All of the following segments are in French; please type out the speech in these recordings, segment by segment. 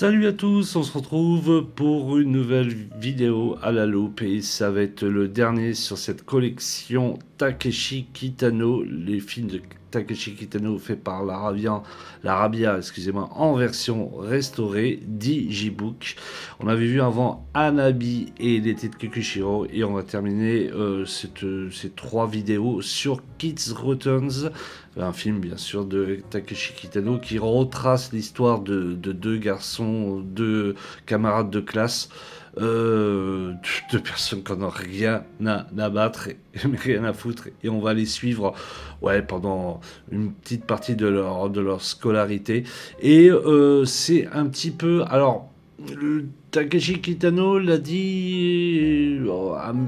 Salut à tous, on se retrouve pour une nouvelle vidéo à la loupe et ça va être le dernier sur cette collection Takeshi Kitano, les films de Takeshi Kitano faits par l'Arabia, excusez-moi, en version restaurée, Digibook. On avait vu avant Hanabi et l'été de Kikushiro et on va terminer ces trois vidéos sur Kids Returns, un film bien sûr de Takeshi Kitano qui retrace l'histoire de deux garçons, deux camarades de classe, deux personnes qui n'ont rien à battre, rien à foutre, et on va les suivre pendant une petite partie de leur scolarité. Et c'est un petit peu... Alors, Takeshi Kitano l'a dit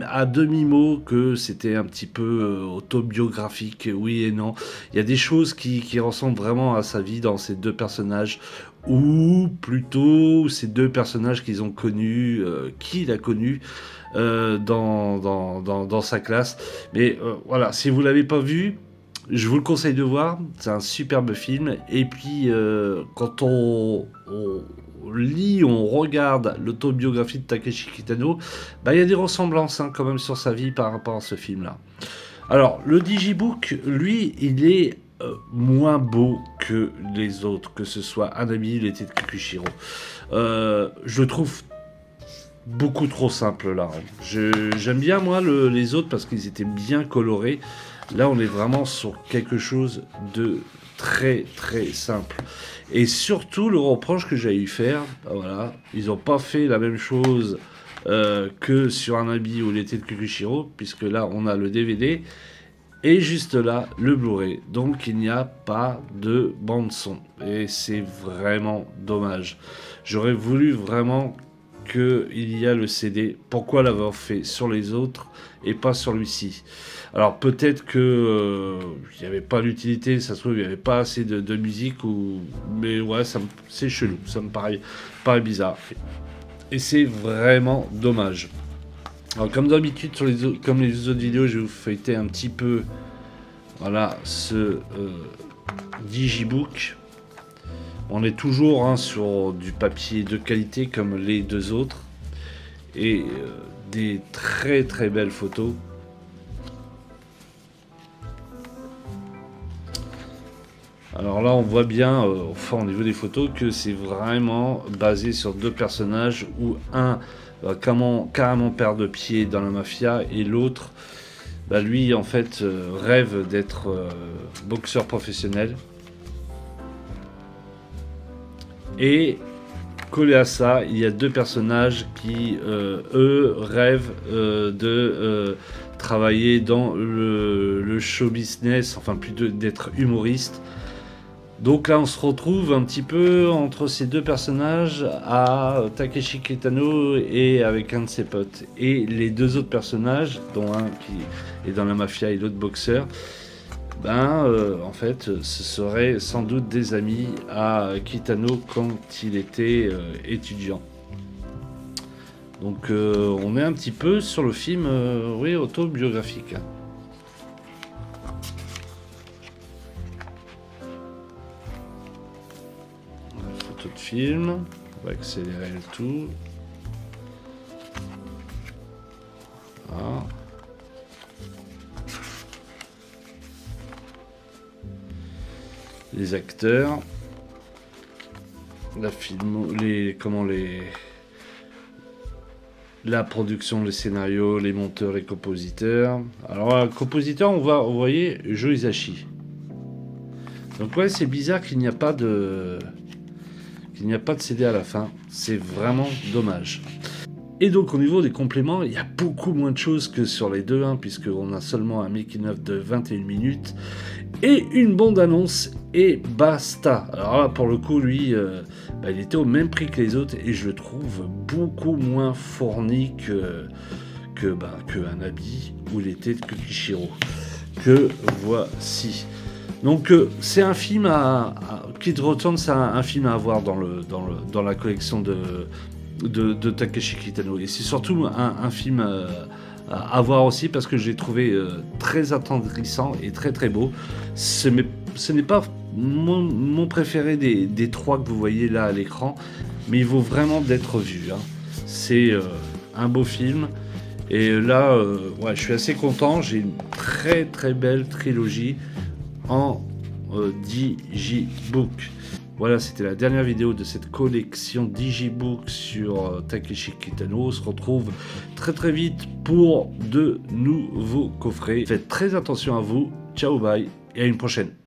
à demi-mot que c'était un petit peu autobiographique, oui et non. Il y a des choses qui ressemblent vraiment à sa vie dans ces deux personnages, ou plutôt ces deux personnages qu'ils ont connus, qu'il a connus dans sa classe. Mais voilà, si vous ne l'avez pas vu, je vous le conseille de voir, c'est un superbe film. Et puis, quand on lit, on regarde l'autobiographie de Takeshi Kitano, il y a des ressemblances quand même sur sa vie par rapport à ce film-là. Alors, le Digibook, lui, il est moins beau que les autres, que ce soit Hanabi, l'été de Kikushiro. Je le trouve beaucoup trop simple là. J'aime bien moi les autres parce qu'ils étaient bien colorés. Là, on est vraiment sur quelque chose de très très simple. Et surtout, le reproche que j'ai eu faire, voilà, ils n'ont pas fait la même chose que sur Hanabi ou l'été de Kikushiro, puisque là, on a le DVD et juste là, le Blu-ray. Donc, il n'y a pas de bande-son. Et c'est vraiment dommage. J'aurais voulu vraiment qu'il y a le CD. Pourquoi l'avoir fait sur les autres et pas sur lui-ci? Alors peut-être que il n'y avait pas l'utilité, ça se trouve il n'y avait pas assez de musique, mais ouais, c'est chelou, ça me paraît bizarre. Et c'est vraiment dommage. Alors comme d'habitude, comme les autres vidéos, je vais vous feuilleter un petit peu voilà, ce Digibook. On est toujours sur du papier de qualité comme les deux autres. Et des très très belles photos. Alors là, on voit bien, au niveau des photos, que c'est vraiment basé sur deux personnages où un carrément perd de pied dans la mafia et l'autre, lui, en fait, rêve d'être boxeur professionnel. Et collé à ça, il y a deux personnages qui, eux, rêvent de travailler dans le show business, enfin plutôt d'être humoriste. Donc là, on se retrouve un petit peu entre ces deux personnages à Takeshi Kitano et avec un de ses potes. Et les deux autres personnages, dont un qui est dans la mafia et l'autre boxeur, en fait, ce seraient sans doute des amis à Kitano quand il était étudiant. Donc on est un petit peu sur le film autobiographique. Photo de film, on va accélérer le tout. Voilà. Les acteurs, la production, les scénarios, les monteurs, les compositeurs. Alors, compositeur, vous voyez, Joe Hisaishi. Donc ouais, c'est bizarre qu'il n'y a pas de CD à la fin. C'est vraiment dommage. Et donc au niveau des compléments, il y a beaucoup moins de choses que sur les deux, puisqu'on a seulement un making-of de 21 minutes et une bande-annonce et basta. Alors là, pour le coup, lui, il était au même prix que les autres et je le trouve beaucoup moins fourni que Hanabi ou l'été de Kikushiro. Que voici. Donc c'est un film Kid Return, c'est un film à avoir dans la collection de Takeshi Kitano. Et c'est surtout un film à voir aussi parce que je l'ai trouvé très attendrissant et très très beau. Ce n'est pas mon préféré des trois que vous voyez là à l'écran, mais il vaut vraiment d'être vu, hein. C'est un beau film. Et là, ouais, je suis assez content. J'ai une très très belle trilogie en Digibook. Voilà, c'était la dernière vidéo de cette collection Digibook sur Takeshi Kitano. On se retrouve très très vite pour de nouveaux coffrets. Faites très attention à vous. Ciao, bye et à une prochaine.